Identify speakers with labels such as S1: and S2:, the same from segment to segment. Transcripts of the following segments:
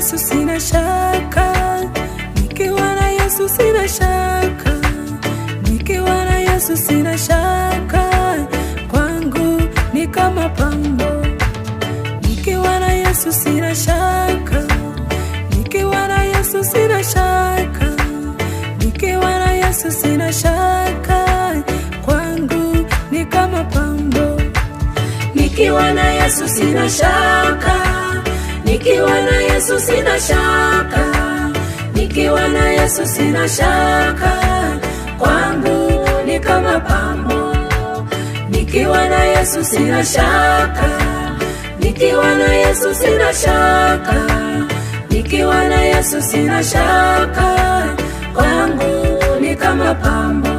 S1: Yesu sina shaka, nikiwa na Yesu sina shaka, nikiwa na Yesu sina shaka, kwangu ni kama pambo. Nikiwa na Yesu sina shaka, nikiwa na Yesu sina shaka, nikiwa na Yesu sina shaka, kwangu ni kama pambo. Nikiwa na Yesu sina shaka, nikiwa na Yesu sina shaka, nikiwa na Yesu sina shaka, kwangu ni kama pambo. Nikiwa na Yesu sina shaka, nikiwa na Yesu sina shaka, nikiwa na Yesu sina shaka, kwangu ni kama pambo.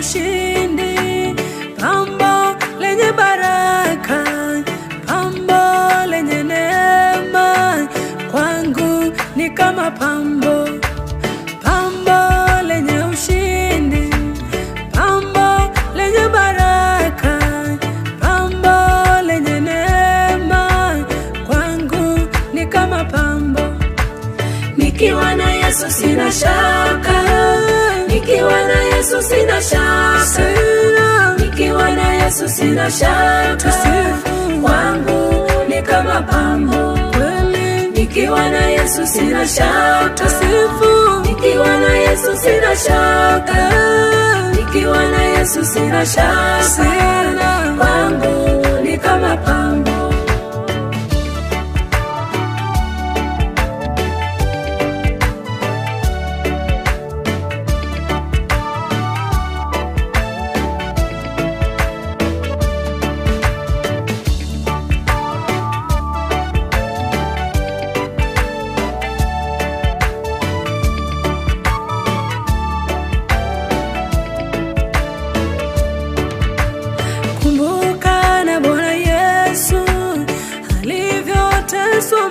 S1: Ushindi, pambo lenye baraka, pambo lenye neema, kwangu ni kama pambo. Pambo lenye ushindi, pambo lenye baraka, pambo lenye neema, kwangu ni kama pambo. Nikiwa na Yesu sina shaka, nikiwa na Yesu sina shaka, nikiwa na Yesu sina shaka, kwangu ni kama pambo. Nikiwa na Yesu sina shaka, nikiwa na Yesu sina shaka, nikiwa na Yesu sina shaka, kwangu ni kama pambo.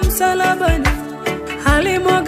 S1: Msalabani, alimwaga